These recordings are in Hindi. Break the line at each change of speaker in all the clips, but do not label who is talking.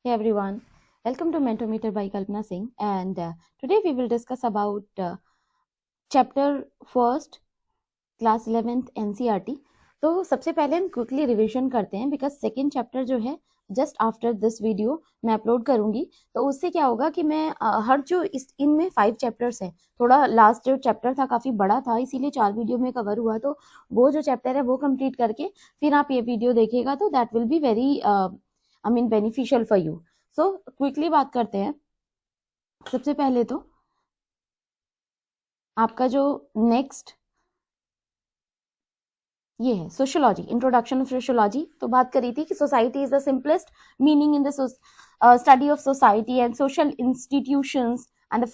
Hey everyone, welcome to Mentometer by Kalpana Singh, and today we will discuss about chapter first, class 11th NCERT. तो सबसे पहले हम क्विकली रिवीजन करते हैं बिकॉज सेकेंड चैप्टर जो है जस्ट आफ्टर दिस वीडियो मैं अपलोड करूंगी, तो उससे क्या होगा कि मैं हर जो इनमें 5 चैप्टर्स हैं, थोड़ा लास्ट जो चैप्टर था काफ़ी बड़ा था इसीलिए 4 वीडियो में कवर हुआ, तो वो जो चैप्टर है वो कंप्लीट करके फिर आप ये वीडियो देखिएगा तो that will be very beneficial for you. So quickly बात करते हैं। सबसे पहले तो आपका जो नेक्स्ट ये है सोशियोलॉजी, इंट्रोडक्शन ऑफ सोशियोलॉजी। तो बात करी थी कि society is the simplest meaning in the study of society and social institutions and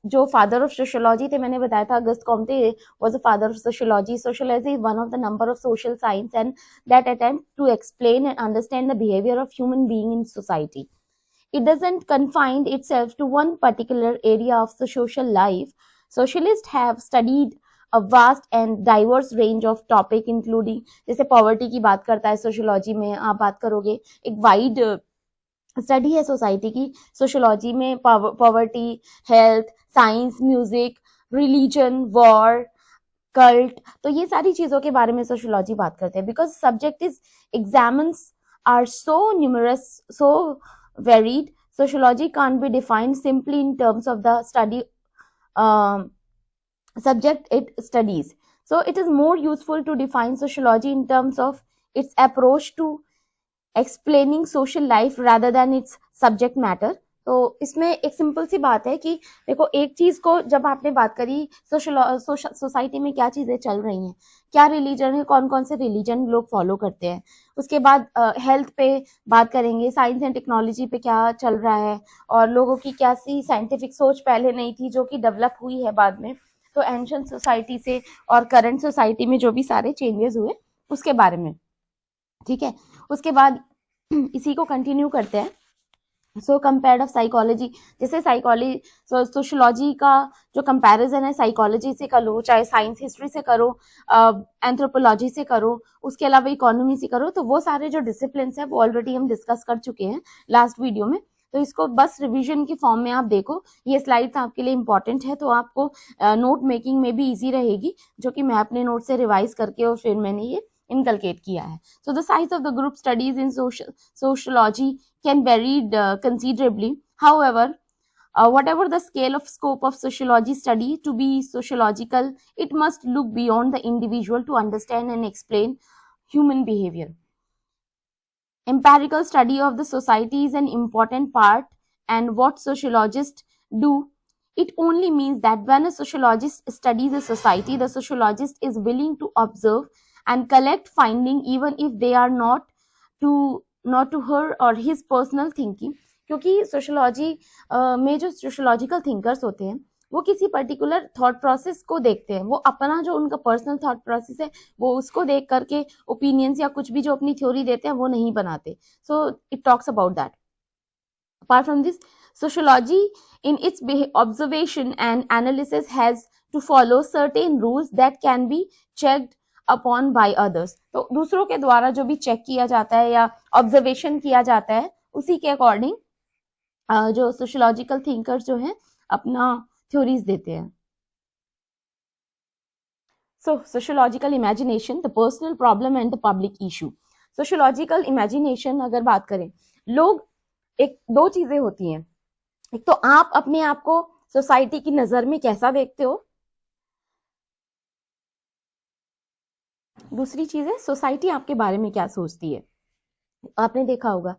जो फादर ऑफ सोशियोलॉजी थे मैंने बताया था Auguste Comte was the father of sociology. Sociology is one of the number of social science and that attempt to explain and understand the behaviour of human being in society. It doesn't confine itself to one particular area of the social life. Socialists have studied a vast and diverse range of topic including जैसे पॉवर्टी की बात करता है सोशियोलॉजी में, आप बात करोगे एक वाइड स्टडी है सोसाइटी की सोशियोलॉजी में, poverty, health, science, music, religion, war, cult, तो ये सारी चीजों के बारे में सोशियोलॉजी बात करते हैं because subject is exams are so numerous, so varied. Sociology can't be defined simply in terms of the study subject it studies. So it is more useful to define sociology in terms of its approach to explaining social life rather than its subject matter. तो इसमें एक सिंपल सी बात है कि देखो एक चीज को जब आपने बात करी सोसाइटी में क्या चीजें चल रही हैं, क्या रिलीजन है, कौन कौन से रिलीजन लोग फॉलो करते हैं, उसके बाद हेल्थ पे बात करेंगे, साइंस एंड टेक्नोलॉजी पे क्या चल रहा है और लोगों की क्या सी साइंटिफिक सोच पहले नहीं थी जो कि डेवलप हुई है बाद में, तो एंशिएंट सोसाइटी से और करंट सोसाइटी में जो भी सारे चेंजेस हुए उसके बारे में, ठीक है। उसके बाद इसी को कंटिन्यू करते हैं। सो कंपेयर्ड ऑफ साइकोलॉजी, जैसे साइकोलॉजी सोशियोलॉजी का जो कंपैरिजन है साइकोलॉजी से करो, चाहे साइंस हिस्ट्री से करो, एंथ्रोपोलॉजी से करो, उसके अलावा इकोनॉमी से करो, तो वो सारे जो डिसिप्लिन है वो ऑलरेडी हम डिस्कस कर चुके हैं लास्ट वीडियो में, तो इसको बस रिवीजन के फॉर्म में आप देखो। ये स्लाइड्स आपके लिए इंपॉर्टेंट है तो आपको नोट मेकिंग में भी इजी रहेगी, जो कि मैं अपने नोट से रिवाइज करके और फिर मैंने ये inculcate किया है। So the size of the group studies in sociology can vary considerably. However, whatever the scale of scope of sociology study, to be sociological, it must look beyond the individual to understand and explain human behavior. Empirical study of the society is an important part, and what sociologists do, it only means that when a sociologist studies a society, the sociologist is willing to observe and collect finding even if they are not to her or his personal thinking. क्योंकि सोशियोलॉजी में जो सोशियोलॉजिकल थिंकर्स होते हैं वो किसी पर्टिकुलर थॉट प्रोसेस को देखते हैं, वो अपना जो उनका पर्सनल थॉट प्रोसेस है वो उसको देख करके ओपिनियंस या कुछ भी जो अपनी थ्योरी देते हैं वो नहीं बनाते। So it talks about that. Apart from this, sociology in its observation and analysis has to follow certain rules that can be checked upon by others. तो दूसरों के द्वारा जो भी चेक किया जाता है या ऑब्जर्वेशन किया जाता है उसी के अकॉर्डिंग जो सोशियोलॉजिकल थिंकर्स जो हैं अपना थ्योरीज देते हैं। So sociological imagination, the personal problem and the public issue. Sociological imagination अगर बात करें, लोग एक दो चीजें होती हैं, एक तो आप अपने आप को सोसाइटी की नजर में कैसा देखते हो, दूसरी चीज है सोसाइटी आपके बारे में क्या सोचती है। आपने देखा होगा,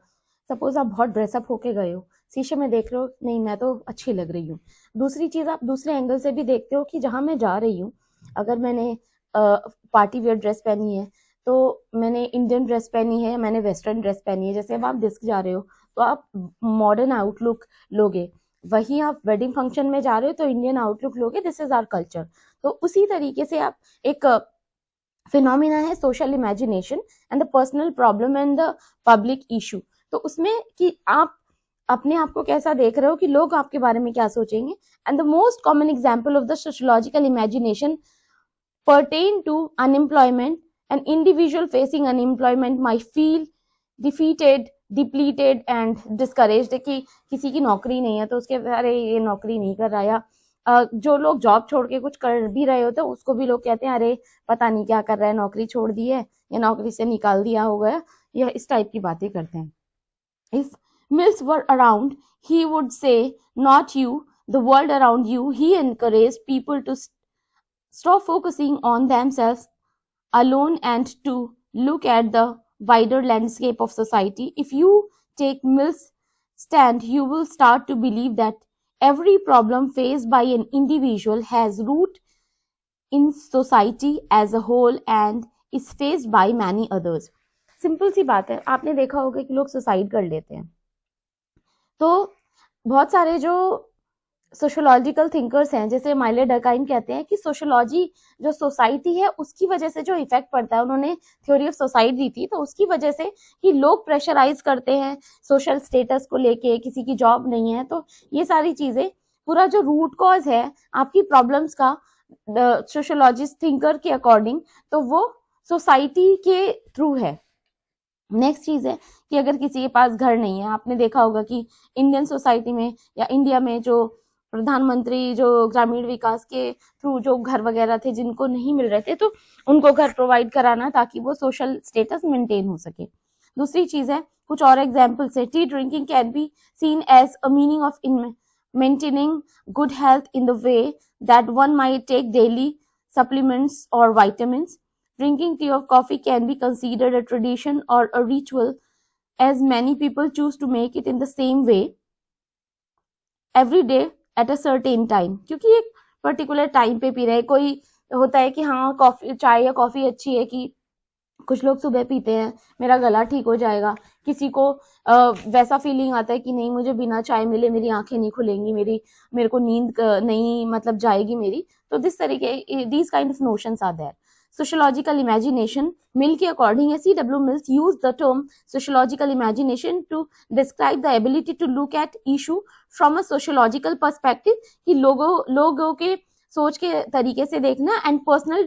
सपोज आप बहुत ड्रेसअप होके गए हो, शीशे में देख रहे हो, नहीं मैं तो अच्छी लग रही हूँ। दूसरी चीज आप दूसरे एंगल से भी देखते हो कि जहां मैं जा रही हूँ, अगर मैंने पार्टी वेयर ड्रेस पहनी है तो मैंने इंडियन ड्रेस पहनी है, मैंने वेस्टर्न ड्रेस पहनी है, जैसे अब आप डिस्क जा रहे हो तो आप मॉडर्न आउटलुक लोगे, वहीं आप वेडिंग फंक्शन में जा रहे हो तो इंडियन आउटलुक लोगे, दिस इज आवर कल्चर। तो उसी तरीके से आप एक फिनोमिना है social imagination and the personal problem and the public issue. तो उसमें कि आप अपने आप को कैसा देख रहे हो कि लोग आपके बारे में क्या सोचेंगे। And the most common example of the sociological imagination pertain to unemployment. An individual facing unemployment might feel defeated depleted and discouraged, कि किसी की नौकरी नहीं है तो उसके अरे ये नौकरी नहीं कर रहा, या जो लोग जॉब छोड़ के कुछ कर भी रहे होते हैं उसको भी लोग कहते हैं अरे पता नहीं क्या कर रहा है, नौकरी छोड़ दी है या नौकरी से निकाल दिया होगा, या इस टाइप की बातें करते हैं. If Mills were around, he would say, not you, the world around you. He encouraged people to stop focusing on themselves alone and to look at the wider landscape of society. If you take Mill's stand, you will start to believe that every problem faced by an individual has root in society as a whole and is faced by many others. Simple सी बात है, आपने देखा होगा कि लोग सुसाइड कर लेते हैं. तो बहुत सारे जो सोशोलॉजिकल थिंकर्स हैं, जैसे माइले डरकाइम कहते हैं कि सोशोलॉजी जो सोसाइटी है उसकी वजह से जो इफेक्ट पड़ता है, उन्होंने थ्योरी ऑफ सोसाइटी दी थी, तो उसकी वजह से कि लोग प्रेशराइज करते हैं सोशल स्टेटस को लेके, किसी की जॉब नहीं है, तो ये सारी चीजें, पूरा जो रूट कॉज है आपकी प्रॉब्लम्स का सोशोलॉजिस्ट थिंकर के अकॉर्डिंग, तो वो सोसाइटी के थ्रू है. नेक्स्ट चीज है कि अगर किसी के पास घर नहीं है, आपने देखा होगा कि इंडियन सोसाइटी में या इंडिया में जो प्रधानमंत्री जो ग्रामीण विकास के थ्रू जो घर वगैरह थे जिनको नहीं मिल रहे थे, तो उनको घर प्रोवाइड कराना ताकि वो सोशल स्टेटस मेंटेन हो सके. दूसरी चीज है, कुछ और एग्जांपल्स है, tea drinking can be seen as a meaning of maintaining good health in the way that one might take daily supplements और vitamins. Drinking tea or coffee can be considered a tradition or a ritual, as many people choose to make it in the same way every day at a certain time. क्योंकि एक पर्टिकुलर टाइम पे पी रहे हैं. कोई होता है कि हाँ कॉफी, चाय या कॉफी अच्छी है, कि कुछ लोग सुबह पीते हैं मेरा गला ठीक हो जाएगा, किसी को वैसा फीलिंग आता है कि नहीं मुझे बिना चाय मिले मेरी आंखें नहीं खुलेंगी, मेरे को नींद नहीं मतलब जाएगी मेरी. तो दिस तरीके these kind of notions are there. Sociological imagination, Mill के according, C.W. Mills used the term sociological imagination to describe the ability to look at issue from a sociological perspective, कि लोगों के सोच के तरीके से देखना, and personal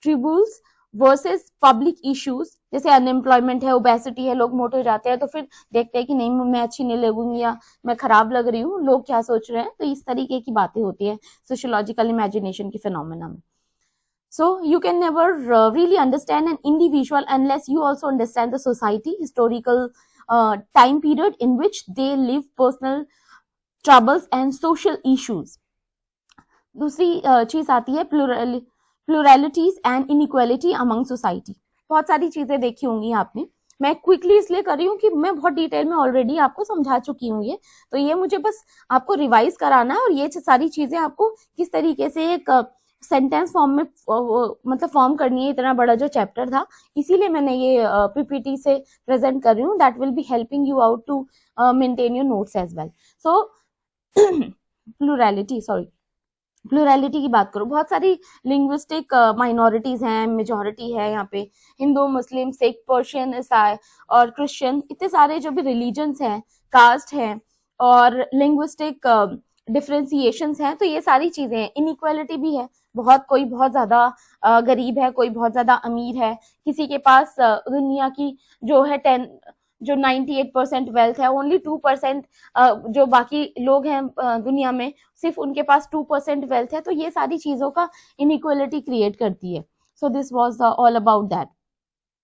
tributes versus public issues, जैसे अनएम्प्लॉयमेंट है, ओबेसिटी है, लोग मोटे हो जाते हैं तो फिर देखते हैं कि नहीं मैं अच्छी नहीं लगूंगी या मैं खराब लग रही हूँ, लोग क्या सोच रहे हैं. तो इस तरीके की बातें होती है सोशोलॉजिकल इमेजिनेशन की फिनोमेना में. So you can never really understand an individual unless you also understand the society, historical time period in which they live, personal troubles and social issues. दूसरी चीज आती है pluralities and inequality among society. बहुत सारी चीजें देखी होंगी आपने, मैं क्विकली इसलिए कर रही हूँ कि मैं बहुत डिटेल में ऑलरेडी आपको समझा चुकी हूँ ये, तो ये मुझे बस आपको रिवाइज कराना है, और ये सारी चीजें आपको किस तरीके से एक सेंटेंस फॉर्म में मतलब फॉर्म करनी है. इतना बड़ा जो चैप्टर था, इसीलिए मैंने ये पीपीटी से प्रेजेंट कर रही हूँ. That will be helping you out to maintain your notes as well. So plurality की बात करूं, बहुत सारी लिंग्विस्टिक माइनॉरिटीज हैं, मेजॉरिटी है यहाँ पे, हिंदू, मुस्लिम, सिख, पर्शियन, ईसाई और क्रिश्चियन, इतने सारे जो भी रिलीजन्स हैं, कास्ट हैं और लिंग्विस्टिक डिफरेंशिएशंस हैं. तो ये सारी चीजें हैं. इनइक्वालिटी भी है, बहुत कोई बहुत ज्यादा गरीब है, कोई बहुत ज्यादा अमीर है, किसी के पास दुनिया की जो है 98% वेल्थ है, ओनली 2% जो बाकी लोग हैं दुनिया में सिर्फ उनके पास 2% वेल्थ है. तो ये सारी चीजों का इनइक्वालिटी क्रिएट करती है. So this was all about that.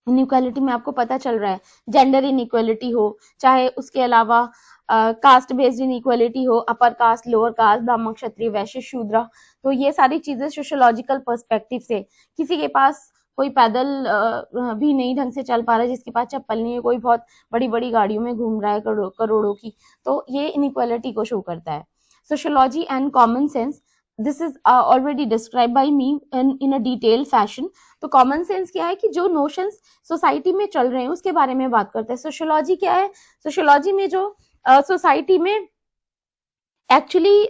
Inequality में आपको पता चल रहा है, जेंडर इनइक्वालिटी हो, चाहे उसके अलावा कास्ट बेस्ड इनइक्वालिटी हो, अपर कास्ट, लोअर कास्ट, ब्राह्मण, क्षत्रिय, वैश्य, शूद्र, तो ये सारी चीजें सोशोलॉजिकल पर्सपेक्टिव से, किसी के पास कोई पैदल भी नहीं ढंग से चल पा रहा है, जिसके पास चप्पल नहीं है, कोई बहुत बड़ी बड़ी गाड़ियों में घूम रहा है करोड़ों की, तो ये इनइक्वालिटी को शो करता है. Sociology and common sense, this is already describe by me in a detail fashion. तो कॉमन सेंस क्या है कि जो नोशंस सोसाइटी में चल रहे हैं उसके बारे में बात करते हैं. सोशोलॉजी क्या है, सोशोलॉजी में जो सोसाइटी में एक्चुअली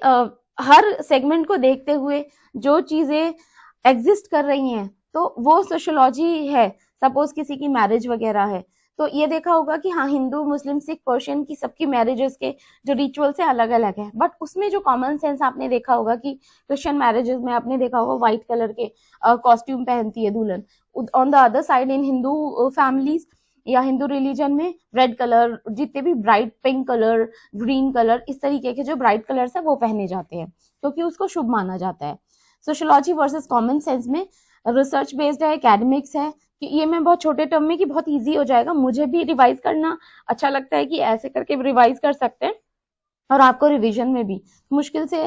हर सेगमेंट को देखते हुए जो चीजें एग्जिस्ट कर रही हैं, तो वो सोशोलॉजी है. सपोज किसी की मैरिज वगैरह है, तो ये देखा होगा कि हाँ हिंदू, मुस्लिम, सिख, पर्शियन की सबकी मैरिजेस के जो रिचुअल्स है अलग अलग है, बट उसमें जो कॉमन सेंस आपने देखा होगा कि क्रिश्चियन मैरिजेस में आपने देखा होगा व्हाइट कलर के कॉस्ट्यूम पहनती है दुल्हन. On the other side in Hindu families या हिंदू रिलीजन में रेड कलर, जितने भी bright pink colour, green colour, इस तरीके के जो ब्राइट कलर्स है वो पहने जाते हैं क्योंकि उसको शुभ माना जाता है। सोशियोलॉजी वर्सेस कॉमन सेंस में रिसर्च बेस्ड है, एकेडमिक्स है, कि ये मैं बहुत छोटे टर्म में कि बहुत इजी हो जाएगा, मुझे भी रिवाइज करना अच्छा लगता है कि ऐसे करके रिवाइज कर सकते हैं और आपको रिवीजन में भी मुश्किल से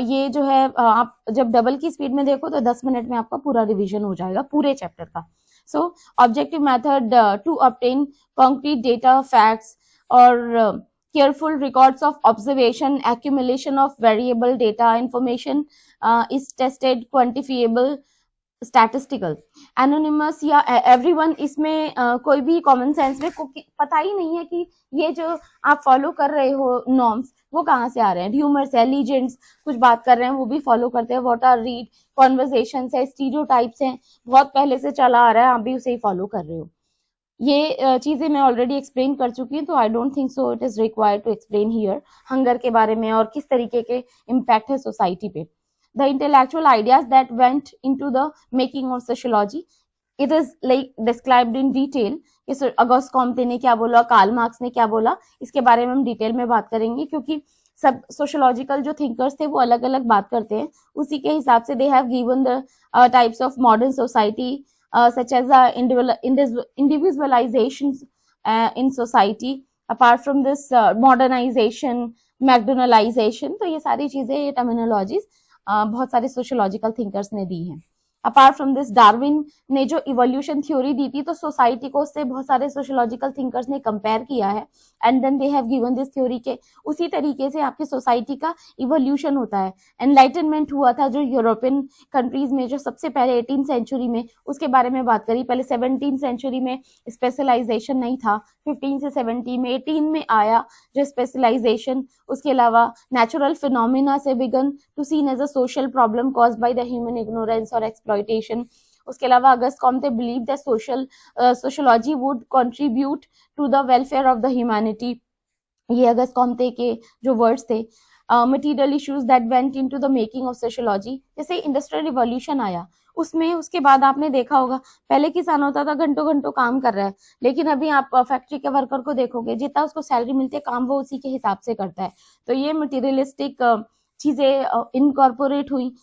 ये जो है आप जब डबल की स्पीड में देखो तो 10 मिनट में आपका पूरा रिवीजन हो जाएगा पूरे चैप्टर का। So objective method to obtain concrete data, facts और careful records of observation, accumulation of variable data, information is tested, quantifiable, statistical. Anonymous या एवरीवन, इसमें कोई भी कॉमन सेंस में पता ही नहीं है कि ये जो आप फॉलो कर रहे हो नॉर्म्स वो कहाँ से आ रहे हैं। ह्यूमर्स है, लीजेंड्स कुछ बात कर रहे हैं वो भी फॉलो करते हैं। व्हाट आर रीड, कॉन्वर्सेशंस है, स्टीरियोटाइप्स हैं, बहुत पहले से चला आ रहा है, आप भी उसे ही फॉलो कर रहे हो। ये चीजें मैं ऑलरेडी एक्सप्लेन कर चुकी हूँ, तो I don't think so it is required to explain here. Hunger के बारे में और किस तरीके के इम्पैक्ट है सोसाइटी पे। The intellectual ideas that went into the making of sociology, it is like described in detail कि अगस्त कॉम्टे ने क्या बोला, कार्ल मार्क्स ने क्या बोला, इसके बारे में हम डिटेल में बात करेंगे क्योंकि सब सोशियोलॉजिकल जो थिंकर्स थे वो अलग अलग बात करते हैं। उसी के हिसाब से they have given the types of modern society such as individualisation in society, apart from this modernisation, McDonaldisation. तो ये सारी चीजें, ये टर्मिनोलॉजीज बहुत सारे सोशियोलॉजिकल थिंकर्स ने दी हैं। अपार्ट फ्रॉम दिस डार्विन ने जो इवोल्यूशन थ्योरी दी थी तो सोसाइटी को उससे बहुत सारे सोशियोलॉजिकल थिंकर्स ने कंपेयर किया है and then they have given this theory के उसी तरीके से आपकी सोसाइटी का इवोल्यूशन होता है। एनलाइटनमेंट हुआ था जो यूरोपियन कंट्रीज में, जो सबसे पहले 18th सेंचुरी में, उसके बारे में बात करी। पहले 17th सेंचुरी में स्पेशलाइजेशन नहीं था, 15 से 17 में, 18 में आया जो स्पेशलाइजेशन। उसके अलावा नेचुरल फिनोमिना से began to seen as a social problem caused by the human ignorance और एक्सप्लॉयटेशन। उसके अलावा Auguste Comte believe that sociology would contribute to the welfare of the humanity. ये अगस्त कॉम्टे के जो वर्ड्स थे। Material issues that went into the making of sociology, जैसे इंडस्ट्रियल रिवॉल्यूशन आया उसमें, उसके बाद आपने देखा होगा पहले किसान होता था घंटों घंटों काम कर रहा है, लेकिन अभी आप फैक्ट्री के वर्कर को देखोगे जितना उसको सैलरी मिलती है काम वो उसी के हिसाब से करता है। तो ये मटीरियलिस्टिक चीजें इनकॉर्पोरेट हुई।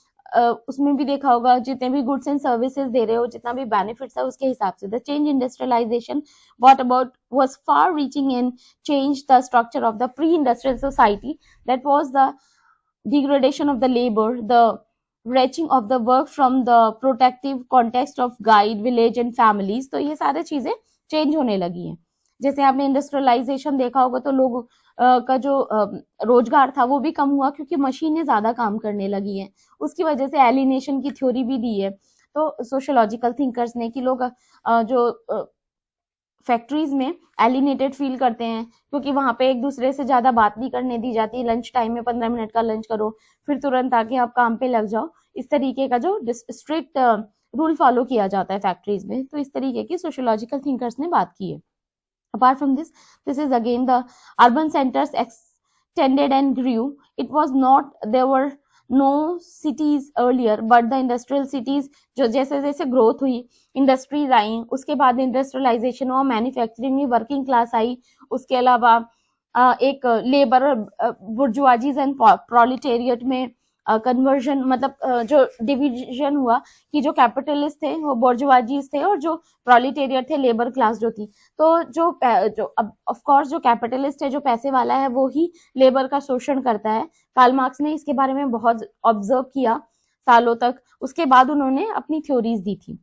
उसमें भी देखा होगा जितने भी गुड्स एंड सर्विसेज दे रहे हो, जितना भी बेनिफिट्स है उसके हिसाब से। The change industrialization what about was far reaching in change the structure of the pre industrial society, that was the degradation of the labor, the wrenching of the work from the protective context of guide, village and families। तो ये सारी चीजें चेंज होने लगी हैं। जैसे आपने इंडस्ट्रियलाइजेशन देखा होगा तो लोग का जो रोजगार था वो भी कम हुआ क्योंकि मशीनें ज्यादा काम करने लगी हैं। उसकी वजह से एलिनेशन की थ्योरी भी दी है। तो सोशियोलॉजिकल थिंकर्स ने कि लोग जो फैक्ट्रीज में एलिनेटेड फील करते हैं क्योंकि वहां पे एक दूसरे से ज्यादा बात नहीं करने दी जाती। लंच टाइम में 15 मिनट का लंच करो फिर तुरंत आके आप काम पे लग जाओ, इस तरीके का जो स्ट्रिक्ट रूल फॉलो किया जाता है फैक्ट्रीज में। तो इस तरीके की सोशियोलॉजिकल थिंकर्स ने बात की है। Apart from this, this is again the urban centers extended and grew. It was not, there were no cities earlier, but the industrial cities जो जैसे जैसे ग्रोथ हुई, इंडस्ट्रीज आई, उसके बाद इंडस्ट्रियलाइजेशन हुआ, मैन्युफैक्चरिंग में वर्किंग क्लास आई। उसके अलावा एक लेबर बुर्जुआजीज एंड प्रोलिटेरिएट में कन्वर्जन, मतलब जो डिवीजन हुआ कि जो कैपिटलिस्ट थे वो बुर्जुआजीज थे और जो प्रोलिटेरिएट थे लेबर क्लास जो थी। तो जो अब ऑफ कोर्स जो कैपिटलिस्ट है, जो पैसे वाला है, वो ही लेबर का शोषण करता है। कार्ल मार्क्स ने इसके बारे में बहुत ऑब्जर्व किया सालों तक, उसके बाद उन्होंने अपनी थ्योरीज दी थी।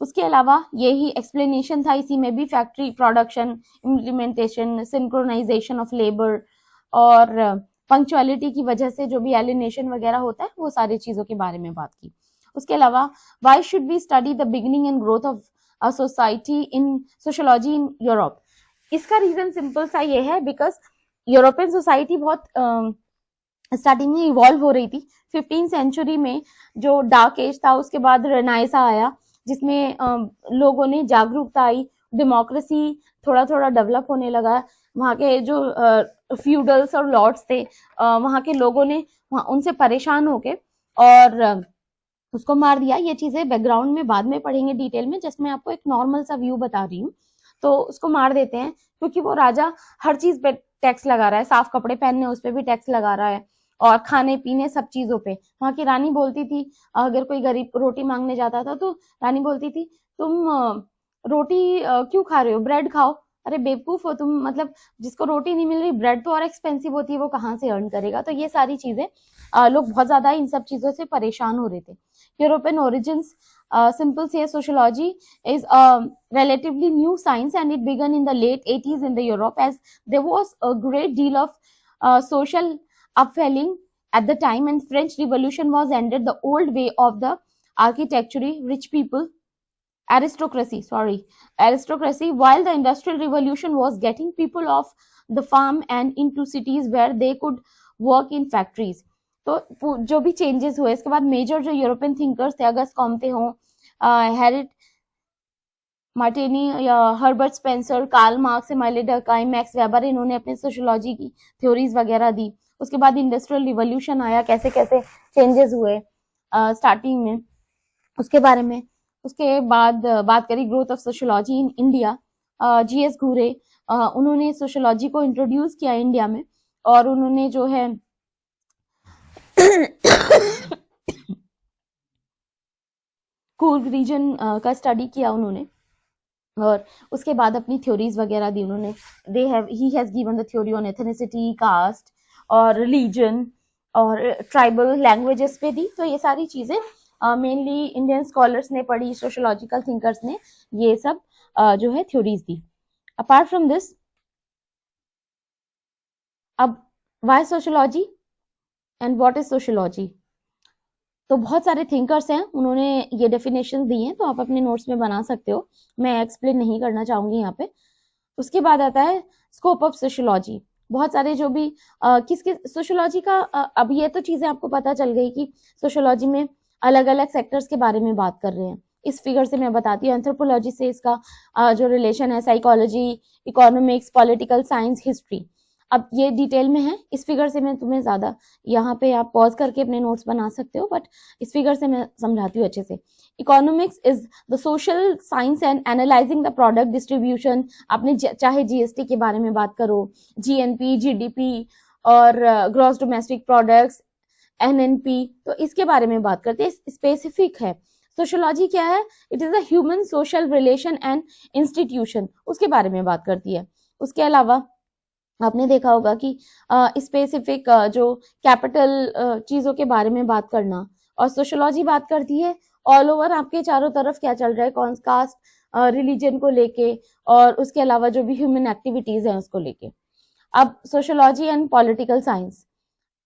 उसके अलावा यही एक्सप्लेनेशन था इसी में भी, factory production, implementation, synchronization of labour और पंक्चुअलिटी की वजह से जो भी एलिनेशन वगैरह होता है वो सारी चीजों के बारे में बात की। उसके अलावा why should we study the beginning and growth of a society in sociology in Europe. इसका रीजन सिंपल सा ये है, बिकॉज यूरोपियन सोसाइटी बहुत स्टार्टिंग में इवॉल्व हो रही थी। 15th सेंचुरी में जो डार्क एज था, उसके बाद रेनाइसा आया जिसमें लोगों ने जागरूकता आई, डेमोक्रेसी थोड़ा थोड़ा डेवलप होने लगा। वहाँ के जो फ्यूडल्स और लॉर्ड्स थे, वहाँ के लोगों ने उनसे परेशान होके और उसको मार दिया। ये चीजें बैकग्राउंड में बाद में पढ़ेंगे डिटेल में, जिसमें आपको एक नॉर्मल सा व्यू बता रही हूँ। तो उसको मार देते हैं, क्योंकि वो राजा हर चीज पे टैक्स लगा रहा है, साफ कपड़े पहनने उस पे भी टैक्स लगा रहा है, और खाने पीने सब चीजों पे। वहां की रानी बोलती थी, अगर कोई गरीब रोटी मांगने जाता था तो रानी बोलती थी, तुम रोटी क्यों खा रहे हो, ब्रेड खाओ। अरे बेवकूफ हो तुम, मतलब जिसको रोटी नहीं मिल रही, ब्रेड तो और एक्सपेंसिव होती है, वो कहाँ से अर्न करेगा। तो ये सारी चीजें लोग बहुत ज्यादा इन सब चीजों से परेशान हो रहे थे। European origins, simple say sociology is a relatively new science, and it began in the late 80s in the Europe, as there was a great deal of social upfelling at the time, and French Revolution was ended the old way of the architecture, rich people, aristocracy, while the Industrial Revolution was getting people off the farm and into cities where they could work in factories. तो जो भी चेंजेस हुए इसके बाद, मेजर जो यूरोपियन थिंकर्स थे, अगस्त कॉम्ते हो, हैरिट मार्टिनी या Herbert Spencer, Karl Marx, Emile Durkheim, Max Weber, इन्होंने अपने सोशियोलॉजी की थ्योरीज वगैरह दी। उसके बाद इंडस्ट्रियल रिवॉल्यूशन आया, कैसे कैसे चेंजेस हुए स्टार्टिंग में, उसके बारे में। उसके बाद बात करी growth of sociology in India, GS घूरे, उन्होंने सोशियोलॉजी को इंट्रोड्यूस किया इंडिया में, और उन्होंने जो है कूर्ग रीजन का स्टडी किया उन्होंने, और उसके बाद अपनी थ्योरीज वगैरह दी उन्होंने। He has given the theory on ethnicity, caste और रिलीजन और ट्राइबल लैंग्वेजेस पे दी। तो ये सारी चीजें मेनली इंडियन स्कॉलर्स ने पढ़ी, सोशियोलॉजिकल थिंकर्स ने ये सब जो है थ्योरीज दी। अपार्ट फ्रॉम दिस, अब why sociology and what is sociology, तो बहुत सारे थिंकर्स हैं, उन्होंने ये डेफिनेशन दी हैं, तो आप अपने नोट्स में बना सकते हो, मैं एक्सप्लेन नहीं करना चाहूंगी यहाँ पे। उसके बाद आता है स्कोप ऑफ सोशियोलॉजी। बहुत सारे जो भी किसके सोशियोलॉजी का, अब ये तो चीजें आपको पता चल गई कि सोशियोलॉजी में अलग अलग सेक्टर्स के बारे में बात कर रहे हैं। इस फिगर से मैं बताती हूँ, एंथ्रोपोलॉजी से इसका जो रिलेशन है, psychology, economics, political science, history. अब ये डिटेल में है, इस फिगर से मैं तुम्हें ज्यादा, यहाँ पे आप पॉज करके अपने नोट्स बना सकते हो, बट इस फिगर से मैं समझाती हूँ अच्छे से। Economics is the social science and analysing the product distribution. आपने चाहे जीएसटी के बारे में बात करो, जीएनपी, जीडीपी और ग्रॉस डोमेस्टिक प्रोडक्ट्स, एनएनपी, तो इसके बारे में बात करते हैं, स्पेसिफिक है। सोशियोलॉजी क्या है, it is a human social relation and institution, उसके बारे में बात करती है। उसके अलावा आपने देखा होगा कि स्पेसिफिक जो कैपिटल चीजों के बारे में बात करना, और सोशियोलॉजी बात करती है ऑल ओवर आपके चारों तरफ क्या चल रहा है, कौन कास्ट, रिलीजन को लेके, और उसके अलावा जो भी ह्यूमन एक्टिविटीज हैं उसको लेके। अब sociology and political science,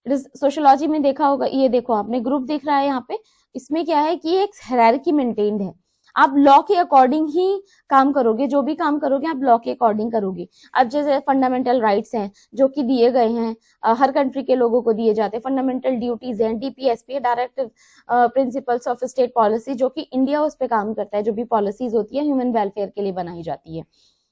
sociology में देखा होगा, ये देखो आपने ग्रुप दिख रहा है यहाँ पे, इसमें क्या है कि एक हायरार्की मेंटेन्ड है, आप लॉ के अकॉर्डिंग ही काम करोगे, जो भी काम करोगे आप लॉ के अकॉर्डिंग करोगे। अब जैसे फंडामेंटल राइट्स हैं जो कि दिए गए हैं, हर कंट्री के लोगों को दिए जाते हैं, फंडामेंटल ड्यूटीज हैं, DPSP, directive principles of state policy, जो कि इंडिया उस पर काम करता है, जो भी पॉलिसीज होती है ह्यूमन वेलफेयर के लिए बनाई जाती है,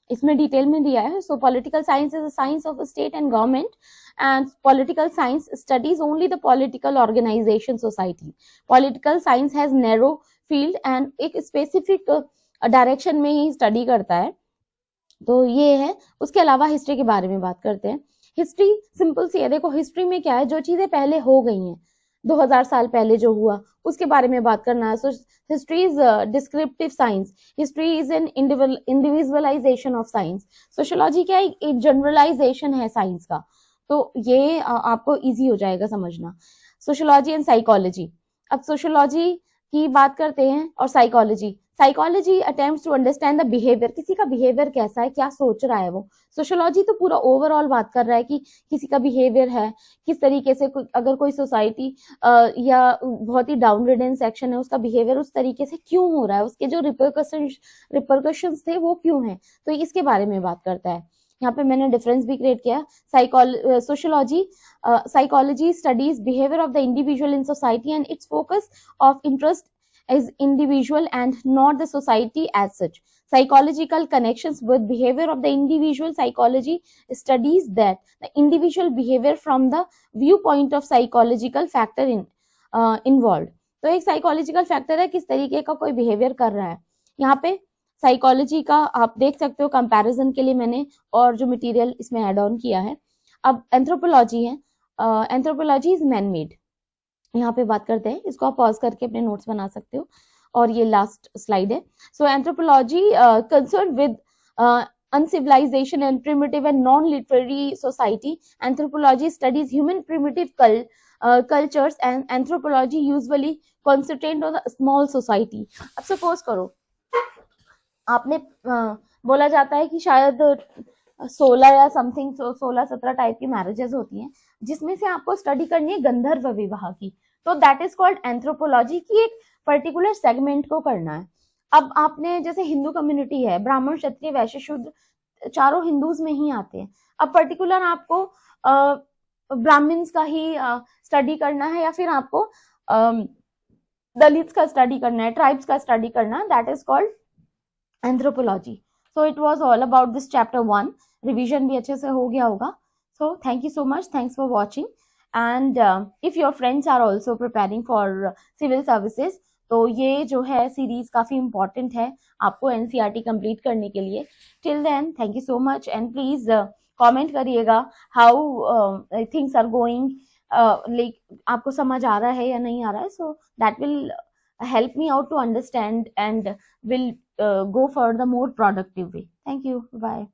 इसमें डिटेल में दिया है। सो political science is a science of state and government, and political science studies only the political organization society. Political science has narrow field and एक specific डायरेक्शन में ही स्टडी करता है, तो ये है। उसके अलावा हिस्ट्री के बारे में बात करते हैं। हिस्ट्री सिंपल सी है, देखो हिस्ट्री में क्या है, जो चीजें पहले हो गई हैं, 2000 साल पहले जो हुआ उसके बारे में बात करना है। So history is descriptive science, history is an individualisation of science. Sociology क्या है, एक जनरलाइजेशन है साइंस का, तो ये आपको इजी हो जाएगा समझना। सोशियोलॉजी एंड साइकोलॉजी, अब सोशियोलॉजी की बात करते हैं, और psychology attempts to understand the behaviour, किसी का बिहेवियर कैसा है, क्या सोच रहा है वो। सोशियोलॉजी तो पूरा ओवरऑल बात कर रहा है कि किसी का बिहेवियर है किस तरीके से, अगर कोई सोसाइटी या बहुत ही डाउन रिडन सेक्शन है, उसका बिहेवियर उस तरीके से क्यों हो रहा है, उसके जो रिपरकशंस थे वो क्यों है, तो इसके बारे में बात करता है। यहाँ पे मैंने डिफरेंस भी क्रिएट किया। Psychology studies behaviour of the individual in society and it's focus of interest is individual and not the society as such. Psychological connections with behavior of the individual, psychology studies that the individual behavior from the viewpoint of psychological factor involved. तो एक psychological factor है किस तरीके का कोई behavior कर रहा है। यहाँ पे साइकोलॉजी का आप देख सकते हो, कंपैरिजन के लिए मैंने और जो मटेरियल इसमें ऐड ऑन किया है। अब एंथ्रोपोलॉजी है, एंथ्रोपोलॉजी इज मैन मेड, यहाँ पे बात करते हैं, इसको आप पॉज करके अपने नोट्स बना सकते हो, और ये लास्ट स्लाइड है। So anthropology concern with uncivilization and primitive and non-literary society. Anthropology studies human primitive cultures, and anthropology usually concentrate on a small society. अब सपोज करो आपने बोला जाता है कि शायद 16 या समथिंग 16-17 टाइप की मैरिजेस होती हैं, जिसमें से आपको स्टडी करनी है गंधर्व विवाह की, तो दैट इज कॉल्ड एंथ्रोपोलॉजी की एक पर्टिकुलर सेगमेंट को करना है। अब आपने जैसे हिंदू कम्युनिटी है, ब्राह्मण क्षत्रिय वैश्य शूद्र चारों हिंदूज में ही आते हैं, अब पर्टिकुलर आपको ब्राह्मण्स का ही स्टडी करना है, या फिर आपको दलित्स का स्टडी करना है, ट्राइब्स का स्टडी करना है, that is called anthropology. So it was all about this chapter 1, revision भी अच्छे से हो गया होगा। So thank you so much, thanks for watching, and if your friends are also preparing for civil services, तो ये जो है सीरीज काफी इंपॉर्टेंट है आपको एनसीईआरटी कंप्लीट करने के लिए। Till then thank you so much, and please comment करिएगा how things are going, like आपको समझ आ रहा है या नहीं आ रहा है, so that will help me out to understand and will go for the more productive way. Thank you. Bye.